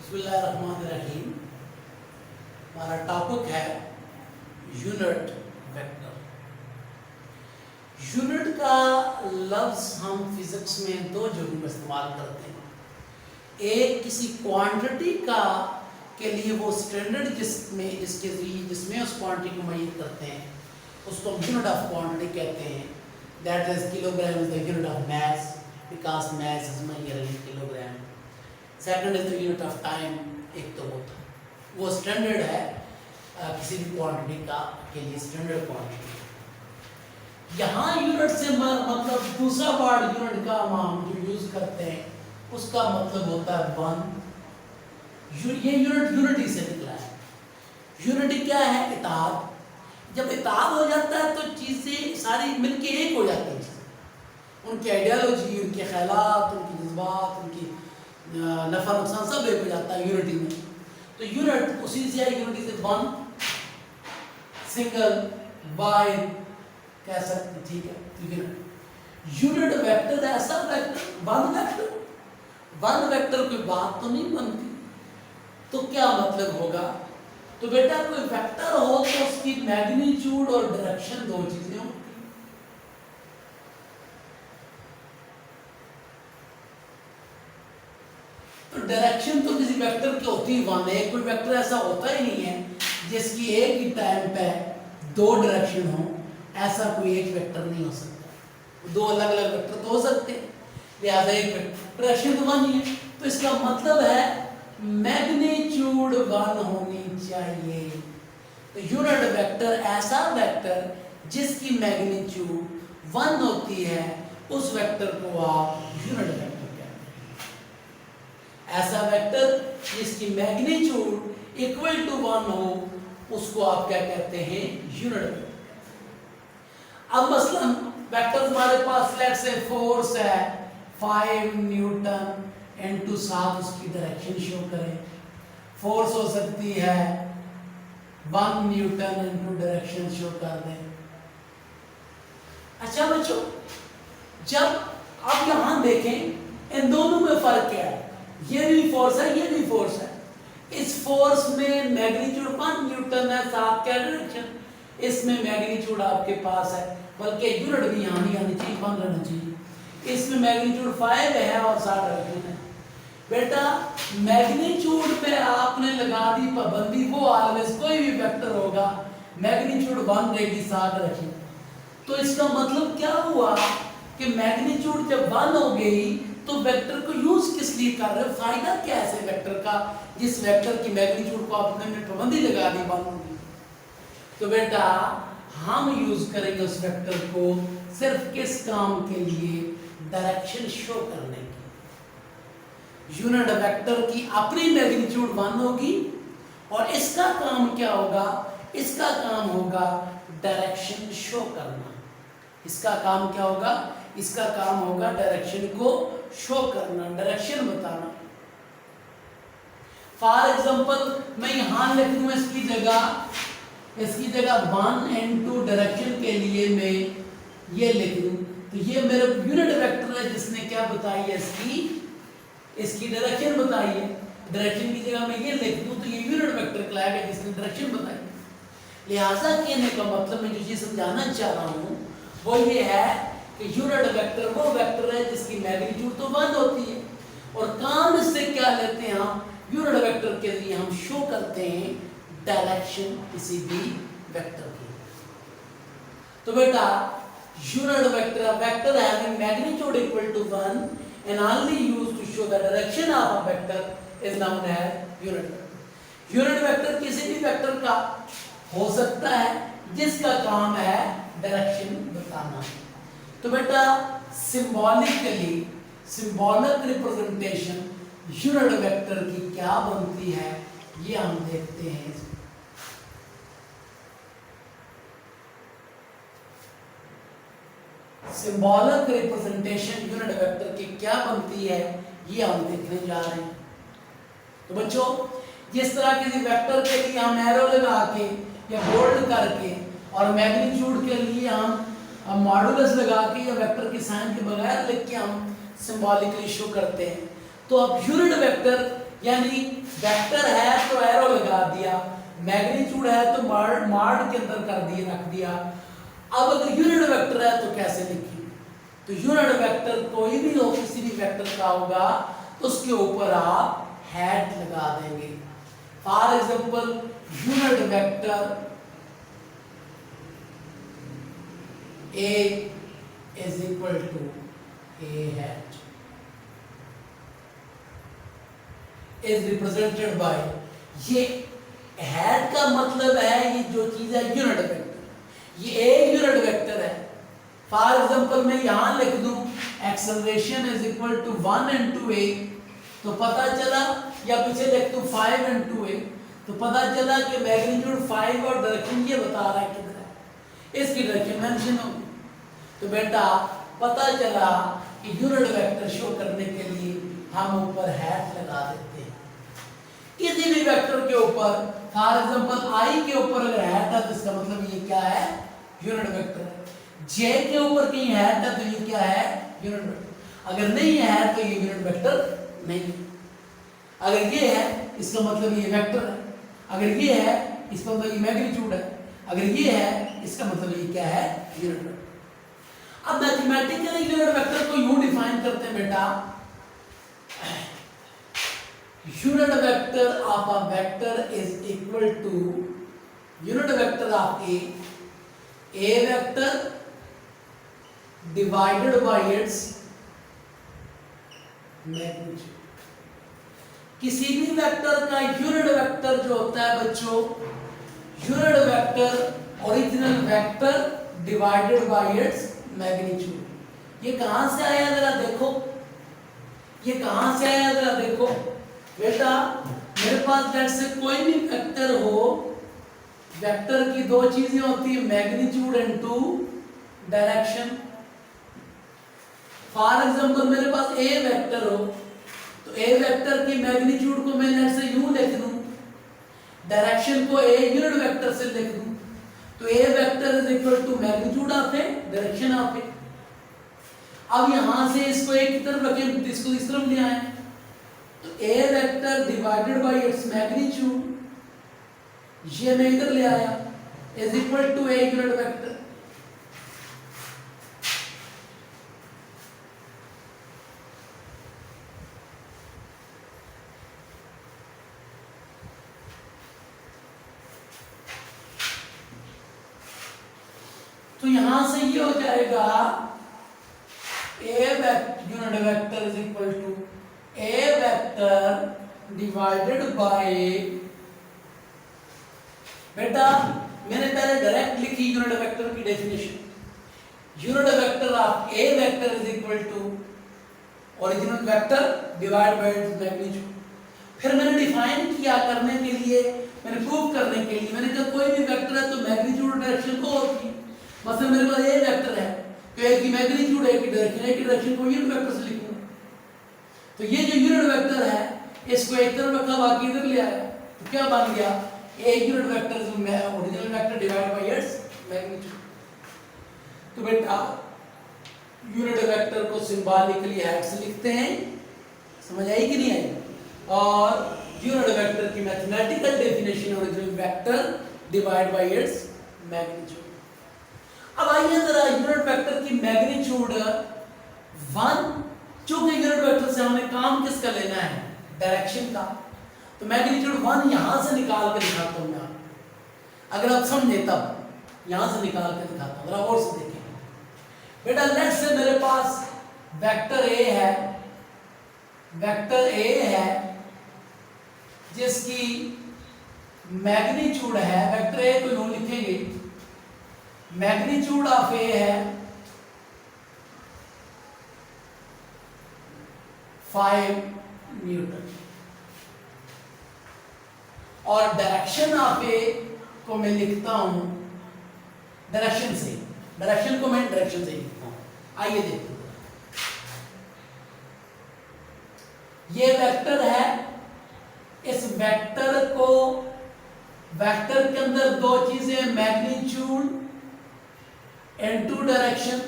बिस्मिल्लाहिर्रहमानिर्रहीम। हमारा टॉपिक है यूनिट वेक्टर। यूनिट का लफ्ज़ हम फिजिक्स में दो जगहों में इस्तेमाल करते हैं। एक किसी क्वांटिटी का के लिए वो स्टैंडर्ड जिसमें उस क्वांटिटी को मेजर करते हैं उसको हम यूनिट ऑफ क्वांटिटी कहते हैं। That is kilogram is the unit of mass because mass is measured in kilogram. Second is the unit of time. एक तो वो स्टैंडर्ड है किसी भी क्वांटिटी का के लिए स्टैंडर्ड क्वांटिटी। यहाँ यूनिट से मतलब दूसरा वर्ड यूनिट का हम जो यूज करते हैं उसका मतलब होता है वन। ये यूनिटी से निकला है। यूनिटी क्या है? इताद। जब इताद हो जाता है तो चीज़ें सारी मिलके एक हो जाती हैं। उनकी आइडियोलॉजी, उनके ख्यालात, उनके जज्बात, उनकी नफा नुकसान सब एक हो जाता है यूनिटी में। तो यूनिट उसी से है, यूनिटी से वन, सिंगल, वाइड कह सकते, ठीक है। यूनिट वेक्टर ऐसा वेक्टर, वन वेक्टर कोई बात तो नहीं बनती। तो क्या मतलब होगा? तो बेटा कोई वेक्टर हो तो उसकी मैग्नीट्यूड और डायरेक्शन दो चीजें होती हैं। तो डायरेक्शन तो किसी वेक्टर की होती ही वन है। कोई वेक्टर ऐसा होता ही नहीं है जिसकी एक ही टाइम पे दो डायरेक्शन हो। ऐसा कोई एक वेक्टर नहीं हो सकता। दो अलग अलग वेक्टर तो हो सकते हैं, लिहाजा एक वेक्टर डायरेक्शन तो वन ही है। तो इसका मतलब है मैग्नीट्यूड वन होनी चाहिए। तो यूनिट वेक्टर ऐसा वेक्टर जिसकी मैग्नीट्यूड वन होती है उस वेक्टर को आप यूनिट वेक्टर कहते हैं। ऐसा वेक्टर जिसकी मैग्नीट्यूड इक्वल टू वन हो उसको आप क्या कहते हैं? Unit vector. अब मसलन वेक्टर हमारे पास लेट्स से फोर्स है 5 न्यूटन इनटू 7 उसकी डायरेक्शन शो करें। फोर्स हो सकती है 1 न्यूटन इनटू डायरेक्शन शो कर दें। अच्छा बच्चों, जब आप यहां देखें इन दोनों में फर्क क्या है? ये भी फोर्स है, ये भी फोर्स है। इस फोर्स में मैग्नीट्यूड 1 न्यूटन है, 7 क्या डायरेक्शन। इसमें मैग्नीट्यूड आपके पास है, बल्कि यूनिट भी यहां नहीं आनी चाहिए, 1 रहना चाहिए। इसमें मैग्नीट्यूड 5 है और 7 डायरेक्शन है। बेटा मैग्नीट्यूड पे आपने लगा दी पाबंदी, वो ऑलवेज कोई भी वेक्टर होगा मैग्नीट्यूड 1 रहेगी 7 डायरेक्शन। तो इसका मतलब क्या हुआ कि मैग्नीट्यूड जब 1 हो गई तो वेक्टर को यूज किस लिए कर रहे हो? फायदा क्या है ऐसे वेक्टर का जिस वेक्टर की मैग्नीट्यूड को आपने पाबंदी लगा दी 1 होगी? तो बेटा हम यूज करेंगे उस वेक्टर को सिर्फ किस काम के लिए? डायरेक्शन शो करने की। यूनिट वेक्टर की अपनी मैग्नीट्यूड 1 होगी और इसका काम क्या होगा? इसका काम होगा डायरेक्शन शो करना। इसका काम क्या होगा? इसका काम होगा डायरेक्शन को शो करना, डायरेक्शन बताना। फॉर एग्जांपल मैं यहां लिख दूं इसकी जगह 1 इनटू डायरेक्शन के लिए मैं ये लिख दूं, तो ये मेरा यूनिट वेक्टर है जिसने क्या बताई है? इसकी डायरेक्शन बताई है। डायरेक्शन की जगह मैं ये लिख दूं तो ये यूनिट वेक्टर कहलाएगा जिसने डायरेक्शन बताई। लिहाजा कहने का मतलब मैं जो चीज समझाना चाह रहा हूं वो ये है कि यूनिट वेक्टर वो वेक्टर है जिसकी मैग्नीट्यूड तो 1 होती है और काम इससे क्या लेते हैं हम? यूनिट वेक्टर के लिए हम शो करते हैं डायरेक्शन किसी भी वेक्टर की। तो बेटा unit vector having magnitude equal to 1 and only used to show the direction of a vector is known as unit vector. Unit vector किसी भी वेक्टर का हो सकता है जिसका काम है डायरेक्शन बताना। तो बेटा सिंबॉलिक रिप्रेजेंटेशन यूनिट वेक्टर की क्या बनती है ये हम देखते हैं। सिंबॉलिक रिप्रेजेंटेशन यूनिट वेक्टर की क्या बनती है ये हम देखने जा रहे हैं। तो बच्चों जिस तरह किसी वेक्टर के लिए हम एरो लगा के या बोल्ड करके और मैग्नीट्यूड के लिए हम मॉडुलस लगा के या वेक्टर के साइन के बगैर लिख के हम सिंबॉलिकली शो करते हैं, तो अब यूनिट वेक्टर यानी वेक्टर है तो एरो लगा दिया, मैग्नीट्यूड है तो मार्ड के अंदर कर दिया, रख दिया। अब अगर यूनिट वेक्टर है तो कैसे लिखें? तो यूनिट वेक्टर कोई भी हो, किसी भी वेक्टर का होगा तो उसके ऊपर आप हैट लगा देंगे। For example unit vector A is equal to A hat is represented by, ये हैट का मतलब है ये जो चीज है यूनिट वेक्टर, ये एक यूनिट वेक्टर है। फॉर एग्जांपल मैं यहां लिख दूं acceleration is equal to 1 into a, तो पता चला, या पीछे लिख दूं 5 into a, तो पता चला कि मैग्नीट्यूड 5 और डायरेक्शन ये बता रहा है किधर है, इसकी डायरेक्शन मेंशन होगी। तो बेटा पता चला कि यूनिट वेक्टर शो करने के लिए हम ऊपर हैट लगा देते हैं। किसी भी वेक्टर के ऊपर, फॉर एग्जांपल i के ऊपर अगर हैट है तो इसका मतलब ये क्या है? यूनिट वेक्टर है। j के ऊपर कहीं हैट है तो ये क्या है? Unit vector. अगर नहीं है तो ये यूनिट वेक्टर नहीं है। अगर ये है इसका मतलब ये वेक्टर है, अगर ये है इसका मतलब ये मैग्नीट्यूड है, अगर ये है इसका मतलब ये क्या है? Unit vector. अब मैथमेटिकली यूनिट वेक्टर को यूं डिफाइन करते हैं बेटा, unit vector of a vector is equal to unit vector of A vector divided by its magnitude. किसी भी वेक्टर का यूनिट वेक्टर जो होता है बच्चों, unit vector original vector divided by its magnitude. ये कहां से आया जरा देखो, ये कहां से आया जरा देखो बेटा। मेरे पास जैसे कोई भी वेक्टर हो, वेक्टर की दो चीजें होती है, magnitude and to direction. For example मेरे पास ए वेक्टर हो तो ए वेक्टर की मैग्नीट्यूड को मैं ऐसे यूं लिख दूं, डायरेक्शन को ए यूनिट वेक्टर से लिख दूं, तो A vector is equal to magnitude of A, direction of A. अब यहां से इसको एक की तरफ रखें, इसको इस तरफ ले आए, तो A vector divided by its magnitude, ये मैं इधर ले आया, is equal to A unit vector. तो यहां से ये हो जाएगा A unit vector is equal to A vector divided by, बेटा मैंने पहले डायरेक्ट लिखी यूनिट वेक्टर की definition. Unit vector of A vector is equal to original vector divide by its magnitude. फिर मैंने डिफाइन किया करने के लिए, मैंने प्रूव करने के लिए, मैंने कहा कोई भी वेक्टर है तो मैग्नीट्यूड और डायरेक्शन को होती है। मतलब मेरे पास ए वेक्टर है तो एक की मैग्नीट्यूड, एक की डायरेक्शन, एक की डायरेक्शन को यूनिट वेक्टर से लिखूंगा। तो ये जो यूनिट वेक्टर है इसको एक तरफ रखा, बाकी इधर ले आया, तो क्या बन गया? A unit vector is original vector divided by its magnitude. तो बेटा यूनिट वेक्टर को सिंबॉलिकली हैट से लिखते हैं, समझ आई कि नहीं आई? और यूनिट वेक्टर की mathematical definition original vector divide by its magnitude. अब आइए जरा यूनिट वेक्टर की मैग्नीट्यूड 1, चूंकि यूनिट वेक्टर से हमें काम किसका लेना है? डायरेक्शन का। तो मैग्नीट्यूड 1 यहां से निकाल के दिखाता हूं मैं, अगर आप समझे तब यहां से निकाल के दिखाता हूं, जरा और से देखें बेटा। लेट्स से मेरे पास वेक्टर ए है, वेक्टर ए है जिसकी मैग्नीट्यूड है, वेक्टर ए को यूं लिखेंगे, मैग्नीट्यूड ऑफ ए है 5 न्यूटन, और डायरेक्शन ऑफ ए को मैं लिखता हूं डायरेक्शन से, डायरेक्शन को मैं डायरेक्शन से लिखता हूं। आइए देखते हैं, ये वेक्टर है, इस वेक्टर को, वेक्टर के अंदर दो चीजें, magnitude and to direction.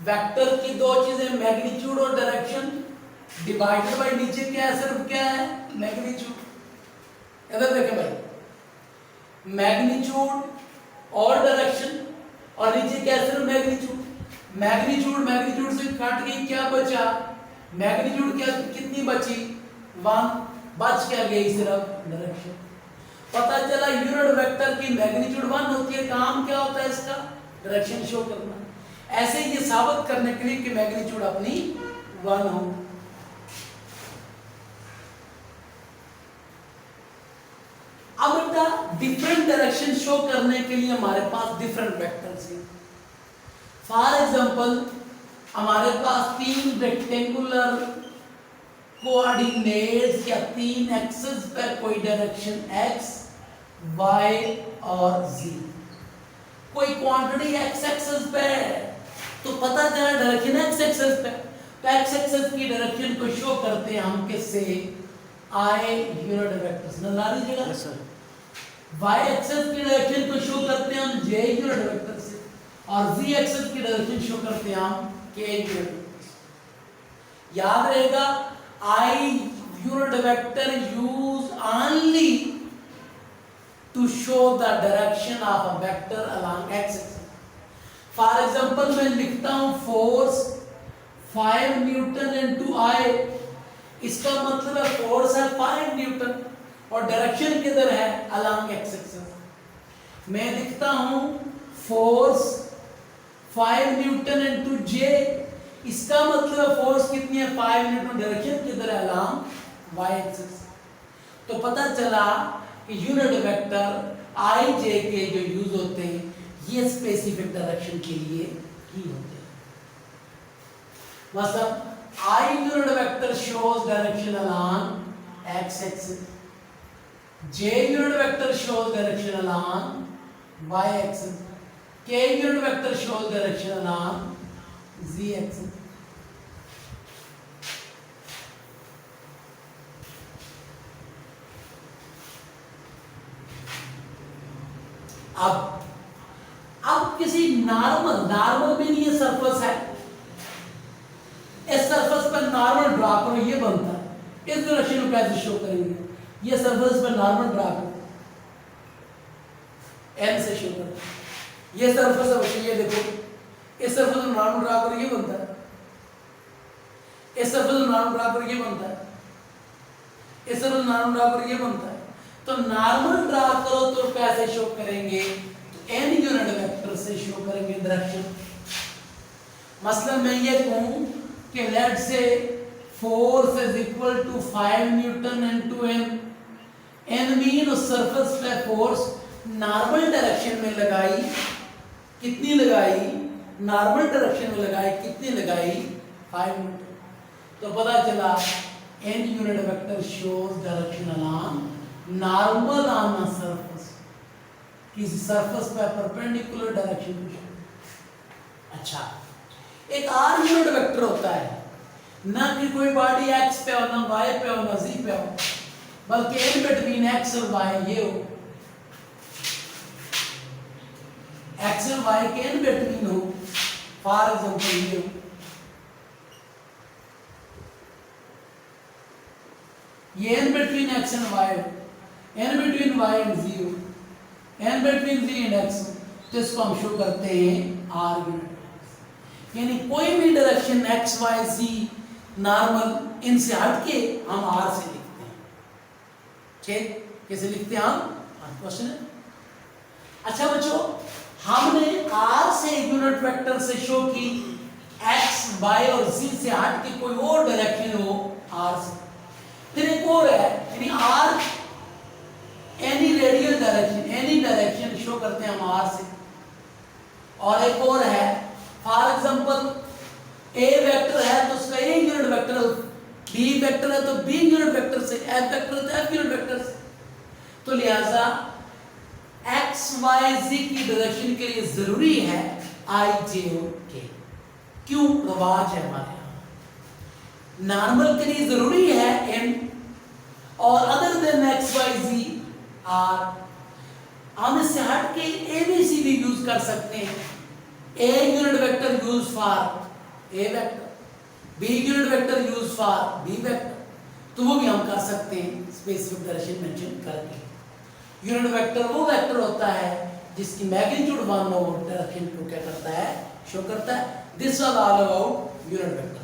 Vector की दो चीजें मैग्नीट्यूड और डायरेक्शन, डिवाइडेड बाय नीचे क्या है, सिर्फ क्या है, मैग्नीट्यूड। इधर देखें भाई, मैग्नीट्यूड और डायरेक्शन, और नीचे क्या है, सिर्फ मैग्नीट्यूड। मैग्नीट्यूड से काट के क्या बचा, मैग्नीट्यूड क्या कितनी बची, 1, बच क्या गई, सिर्फ डायरेक्शन। पता चला यूनिट वेक्टर की मैग्नीट्यूड 1 होती है, काम क्या होता है इसका, डायरेक्शन शो करना। ऐसे ये साबित करने के लिए कि मैग्नीट्यूड अपनी 1 हो। अब बेटा डिफरेंट डायरेक्शन शो करने के लिए हमारे पास डिफरेंट वेक्टर्स हैं। फॉर एग्जांपल हमारे पास 3 रेक्टेंगुलर कोऑर्डिनेट्स या 3 एक्सिस पर कोई डायरेक्शन x, y और z, कोई क्वांटिटी x एक्सिस पे तो पता चला डायरेक्शन x एक्सिस पे, तो x एक्सिस की डायरेक्शन को शो करते हैं हम किससे, I यूनिट वेक्टर। नजर आ रही है सर। y एक्सिस की डायरेक्शन को शो करते हैं हम j यूनिट वेक्टर से, और z एक्सिस की डायरेक्शन शो करते हैं हम k यूनिट वेक्टर से। याद रहेगा, I unit vector used only to show the direction of a vector along x-axis. For example, मैं लिखता हूँ force 5 न्यूटन into I, इसका मतलब है फोर्स है 5 न्यूटन और डायरेक्शन किधर है, along x-axis। मैं लिखता हूँ फोर्स 5 न्यूटन into J, इसका मतलब फोर्स कितनी है, 5 न्यूटन, डायरेक्शन किधर है, अलोंग y एक्सिस। तो पता चला कि यूनिट वेक्टर i j के जो यूज होते हैं ये स्पेसिफिक डायरेक्शन के लिए ही होते हैं। मतलब i unit vector shows direction along x axis, j unit vector shows direction along y axis, k unit vector shows direction along z axis. अब किसी नॉर्मल में ये सरफेस है, इस सरफेस पर नॉर्मल ड्रा करो, ये बनता है, इस डायरेक्शन में कैसे शो करेंगे, ये सरफेस पर नॉर्मल ड्रा करो, एन से शो करो, ये सरफेस है बच्चे, ये देखो, इस सरफेस पर नॉर्मल ड्रा करो, ये बनता है, इस सरफेस पर नॉर्मल ड्रा करो, ये बनता है, इस सरफेस पर नॉर्मल ड्रा करो, ये बनता है। तो नॉर्मल ड्रा करो तो कैसे शो करेंगे, तो एन यूनिट वेक्टर से शो करेंगे डायरेक्शन। मसलन मैं ये कहूं कि let say force is equal to 5 newton into N, N mean उस सरफेस पे फोर्स नॉर्मल डायरेक्शन में लगाई, कितनी लगाई, नॉर्मल डायरेक्शन में लगाई, कितनी लगाई, 5 न्यूटन। तो पता चला N unit vector shows direction along normal on a surface, किसी सरफेस पे परपेंडिकुलर डायरेक्शन में। अच्छा, एक आर यूनिट वेक्टर होता है, ना कि कोई बॉडी एक्स पे हो, ना वाई पे हो, ना जी पे हो, बल्कि इन बिटवीन एक्स और वाई ये हो, एक्स और वाई के इन बिटवीन हो। फॉर एग्जांपल ये हो, ये in between x and y हो, in between y and z, in between z and x, तो इसको हम शो करते हैं r यूनिट। यानी कोई भी direction x y z normal इनसे हटके हम r से लिखते हैं। ठीक, कैसे लिखते हैं हम, क्वेश्चन है। अच्छा बच्चों, हमने r से यूनिट वेक्टर से शो की, x y और z से हटके कोई और डायरेक्शन हो r से। फिर एक और है, यानी r any radial direction, any direction show करते हैं हम आर से। और एक और है, फॉर एग्जांपल ए वेक्टर है तो उसका ए यूनिट वेक्टर, बी वेक्टर है तो बी यूनिट वेक्टर से, एफ वेक्टर है तो एफ यूनिट वेक्टर से। तो लिहाजा एक्स वाई जी की डायरेक्शन के लिए जरूरी है आई जे और के। क्यों, रवाज है हमारे यहाँ। नॉर्मल के लिए जरूरी है एन, और other than X Y Z R. हम इससे हट के ए बी सी भी यूज कर सकते हैं। A unit vector use for A vector, B unit vector use for B vector, तो वो भी हम कर सकते हैं स्पेसिफिक डायरेक्शन मेंशन करके। यूनिट वेक्टर वो वेक्टर होता है जिसकी मैग्नीट्यूड 1 हो, डायरेक्शन को क्या करता है, शो करता है। This was all about unit vector.